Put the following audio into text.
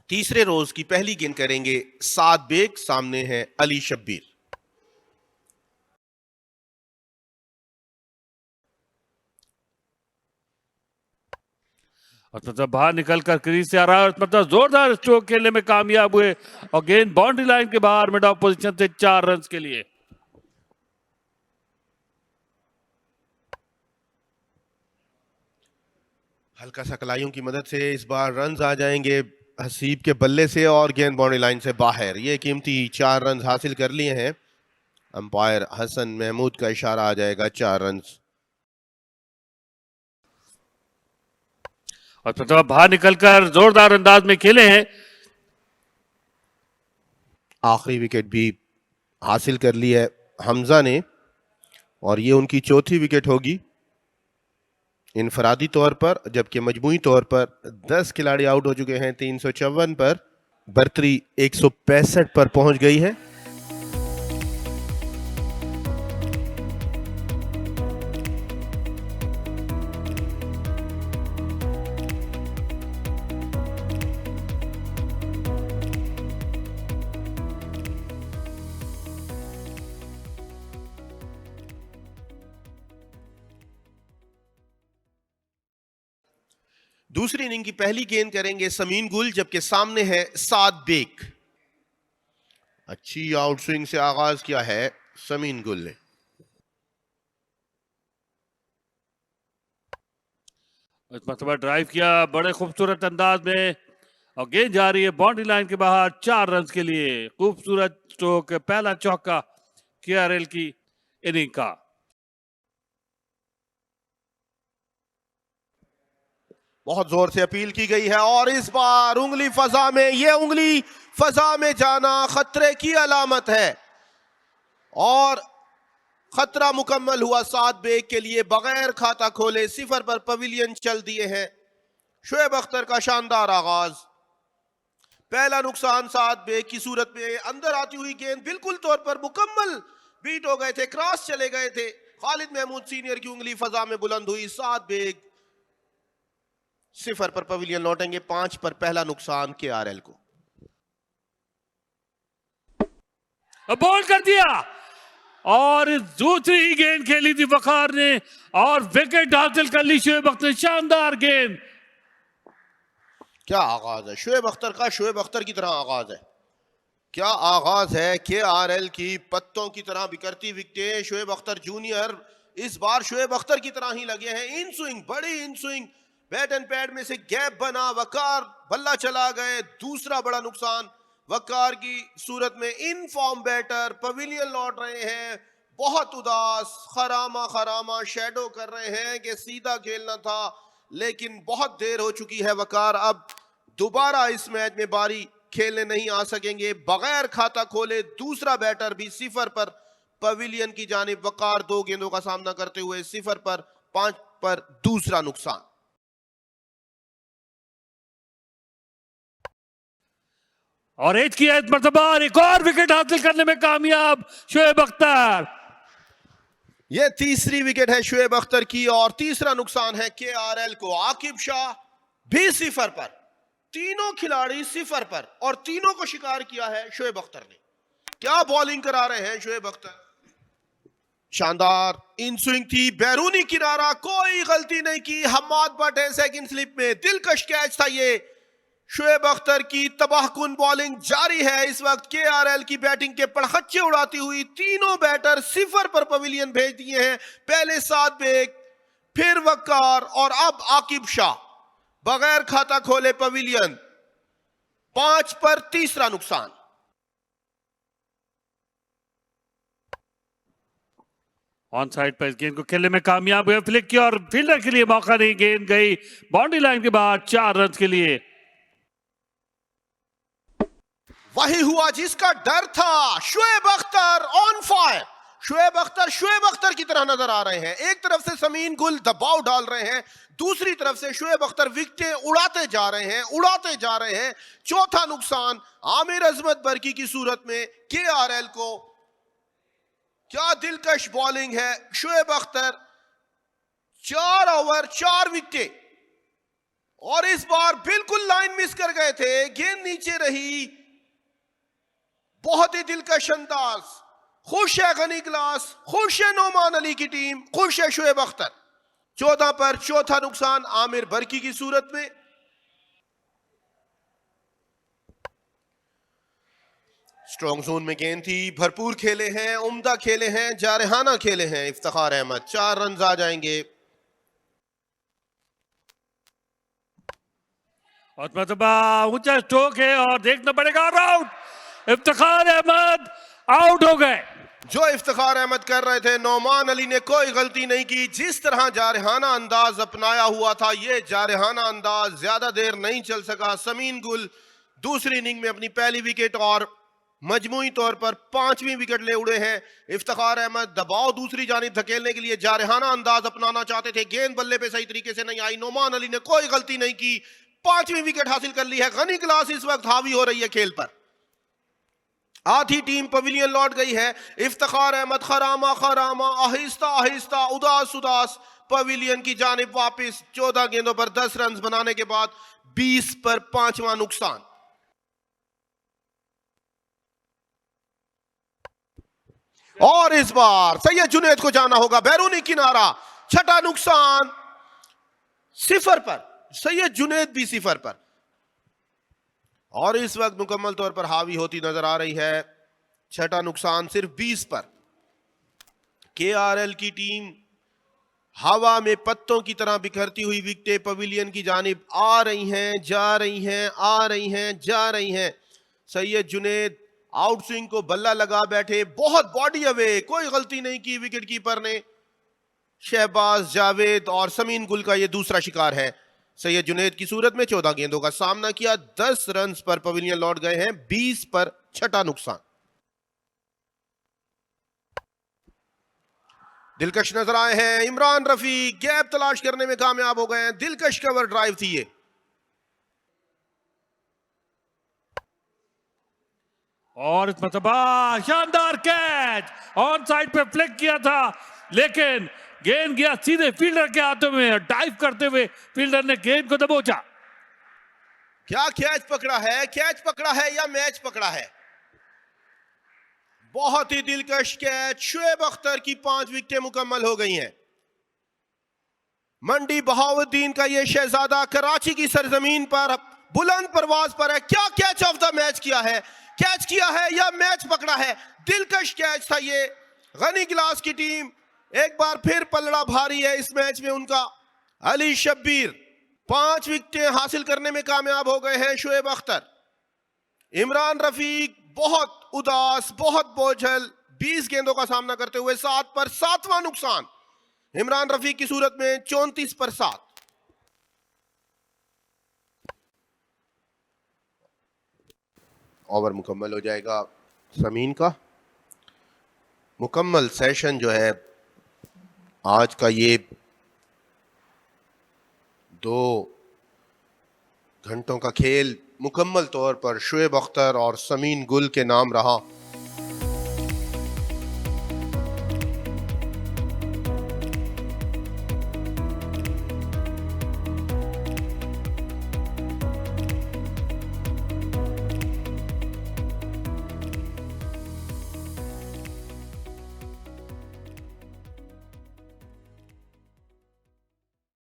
तीसरे रोज की पहली गेंद करेंगे साद बेग, सामने है अली शब्बीर। और मतलब बाहर निकलकर क्रीज से आ रहा है, मतलब जोरदार स्ट्रोक खेलने में कामयाब हुए और गेंद बाउंड्री लाइन के बाहर मिड ऑफ पोजीशन से 4 रन के लिए। हल्का सा कलाइयों की मदद से इस बार रन आ जाएंगे हसीब के बल्ले से और गेंद बाउंड्री लाइन से बाहर। ये कीमती 4 रन हासिल कर लिए हैं। अंपायर हसन महमूद का इशारा आ जाएगा 4 रन। और मतलब बाहर निकलकर जोरदार अंदाज में खेले हैं। आखिरी विकेट भी हासिल कर ली है हमजा ने और ये उनकी चौथी विकेट होगी इनफरादी तौर पर, जबकि मजमूई तौर पर 10 खिलाड़ी आउट हो चुके हैं। 354 पर बर्तरी 165 पर पहुंच गई है। दूसरी इनिंग की पहली गेंद करेंगे समीन गुल, जबकि सामने है साद बेग। अच्छी आउट स्विंग से आगाज किया है समीन गुल ने। मतलब ड्राइव किया बड़े खूबसूरत अंदाज में और गेंद जा रही है बाउंड्री लाइन के बाहर 4 रन के लिए। खूबसूरत स्ट्रोक, पहला चौका केआरएल की इनिंग का। बहुत जोर से अपील की गई है और इस बार उंगली फजा में, यह उंगली फजा में जाना खतरे की अलामत है और खतरा मुकम्मल हुआ साद बेग के लिए। बगैर खाता खोले 0 पर पवेलियन चल दिए हैं। शोएब अख्तर का शानदार आगाज। पहला नुकसान साद बेग की सूरत में। अंदर आती हुई गेंद बिल्कुल तौर पर मुकम्मल बीट हो गए थे, क्रॉस चले गए थे। खालिद महमूद सीनियर की उंगली फजा में बुलंद हुई। साद बेग 0 पर पवेलियन लौटेंगे। 5 पर पहला नुकसान केआरएल को। बॉल कर दिया और दूसरी गेंद खेली थी वकार ने और विकेट हासिल कर ली शोएब अख्तर। शानदार गेंद। क्या आगाज है शोएब अख्तर का, शोएब अख्तर की तरह आगाज है। क्या आगाज है केआरएल की। पत्तों की तरह बिखरती विकेटें। शोएब अख्तर जूनियर इस बार शोएब अख्तर की तरह ही लगे हैं। इन स्विंग, बड़ी in swing, bat and pad में से गैप बना, वकार बल्ला चला गए। दूसरा बड़ा नुकसान वकार की सूरत में। इन फॉर्म बैटर पवेलियन लौट रहे हैं, बहुत उदास, खरामा खरामा शैडो कर रहे हैं कि सीधा खेलना था, लेकिन बहुत देर हो चुकी है। वकार अब दोबारा इस मैच में बारी खेलने नहीं आ सकेंगे। बगैर खाता खोले दूसरा बैटर भी 0 पर पवेलियन की जानिब। वकार 2 गेंदों का सामना करते हुए 0 पर। 5 पर दूसरा नुकसान। और एज की मरतबा एक और विकेट हासिल करने में कामयाब शोएब अख्तर। यह तीसरी विकेट है शोएब अख्तर की और तीसरा नुकसान है केआरएल को। आकिब शाह भी 0 पर। तीनों खिलाड़ी 0 पर और तीनों को शिकार किया है शोएब अख्तर ने। क्या बॉलिंग करा रहे हैं शोएब अख्तर। शानदार इन स्विंग थी, बैरूनी किनारा, कोई गलती नहीं की। हम्माद बट है सेकंड स्लिप में। दिलकश कैच था ये। शोएब अख्तर की तबाहकुन बॉलिंग जारी है इस वक्त। केआरएल की बैटिंग के पड़खच्चे उड़ाती हुई तीनों बैटर 0 पर पवेलियन भेज दिए हैं। पहले साद बेग, फिर वकार और अब आकिब शाह। बगैर खाता खोले पवेलियन। 5 पर तीसरा नुकसान। ऑन साइड पर इस गेंद को खेलने में कामयाब हुए। फ्लिक की और फील्डर के लिए मौका नहीं। गेंद गई बाउंड्री लाइन के बाद 4 रन के लिए। वही हुआ जिसका डर था। Shoaib Akhtar on fire. शोएब अख्तर की तरह नजर आ रहे हैं। एक तरफ से समीन गुल दबाव डाल रहे हैं, दूसरी तरफ से शोएब अख्तर विकेटें उड़ाते जा रहे हैं। चौथा नुकसान आमिर अजमत बरकी की सूरत में केआरएल को। क्या दिलकश बॉलिंग है शोएब अख्तर। 4 ओवर 4 विकेटें और इस बार बिल्कुल लाइन मिस कर गए थे, गेंद नीचे रही। बहुत ही दिलकश अंदाज। खुश है गनी ग्लास, खुश है नोमान अली की टीम, खुश है शुएब अख्तर। 14 पर चौथा नुकसान आमिर बरकी की सूरत में। स्ट्रॉन्ग जोन में गेंद थी, भरपूर खेले हैं, उम्दा खेले हैं, जारहाना खेले हैं इफ्तिखार अहमद। 4 रन आ जाएंगे। और मतबा ऊंचा स्ट्रोक है और देखना पड़ेगा आउट। इफ्तिखार अहमद आउट हो गए। जो इफ्तिखार अहमद कर रहे थे, नोमान अली ने कोई गलती नहीं की। जिस तरह जारहाना अंदाज अपनाया हुआ था, यह जारहाना अंदाज ज्यादा देर नहीं चल सका। समीन गुल दूसरी इनिंग में अपनी पहली विकेट और मजमूई तौर पर 5वीं विकेट ले उड़े हैं। इफ्तिखार अहमद दबाव दूसरी जानिब धकेलने के लिए जारहाना अंदाज अपनाना चाहते थे, गेंद बल्ले पे सही तरीके से नहीं आई। नोमान अली ने कोई गलती नहीं की, 5वीं विकेट हासिल कर ली है। गनी क्लास इस वक्त हावी हो रही है खेल पर। आधी टीम पवेलियन लौट गई है। इफ्तिखार अहमद खरामा खरामा, आहिस्ता आहिस्ता, उदास उदास पवेलियन की जानिब वापस। 14 गेंदों पर 10 रन बनाने के बाद 20 पर 5वां नुकसान। और इस बार सैयद जुनैद को जाना होगा बैरूनी किनारा। 6ठा नुकसान 0 पर। सैयद जुनैद भी 0 पर और इस वक्त मुकम्मल तौर पर हावी होती नजर आ रही है। 6ठा नुकसान सिर्फ 20 पर। केआरएल की टीम हवा में पत्तों की तरह बिखरती हुई विकेटें पवेलियन की जानिब आ रही हैं, जा रही हैं, आ रही हैं, जा रही हैं। सैयद जुनैद आउट स्विंग को बल्ला लगा बैठे, बहुत बॉडी अवे, कोई गलती नहीं की विकेट कीपर ने। शहबाज जावेद और समीन गुल का यह दूसरा शिकार है। सैयद जुनैद की सूरत में 14 गेंदों का सामना किया, 10 रन पर पवेलियन लौट गए हैं। 20 पर 6ठा नुकसान। दिलकश नजर आए हैं इमरान रफी, गैप तलाश करने में कामयाब हो गए हैं। दिलकश कवर ड्राइव थी ये। और इस मतबा शानदार कैच, ऑन साइड पे फ्लिक किया था, लेकिन गेंद गया सीधे फील्डर के हाथों में। डाइव करते हुए फील्डर ने गेंद को दबोचा। क्या कैच पकड़ा है, कैच पकड़ा है या मैच पकड़ा है? बहुत ही दिलकश कैच। शुएब अख्तर की 5 विकेटें मुकम्मल हो गई हैं। मंडी बहाउद्दीन का यह शहजादा कराची की सरजमीन पर बुलंद परवाज पर है। क्या कैच ऑफ द मैच किया है, कैच किया है या मैच पकड़ा है? दिलकश कैच था ये। गनी ग्लास की टीम एक बार फिर पलड़ा भारी है इस मैच में उनका। अली शब्बीर 5 विकेटें हासिल करने में कामयाब हो गए हैं। शुएब अख्तर, इमरान रफीक बहुत उदास, बहुत बोझल, 20 गेंदों का सामना करते हुए 7 पर 7वां नुकसान। इमरान रफीक की सूरत में 34 पर 7। ओवर मुकम्मल हो जाएगा समीन का। मुकम्मल सेशन जो है आज का, ये 2 घंटों का खेल मुकम्मल तौर पर शुएब अख्तर और समीन गुल के नाम रहा।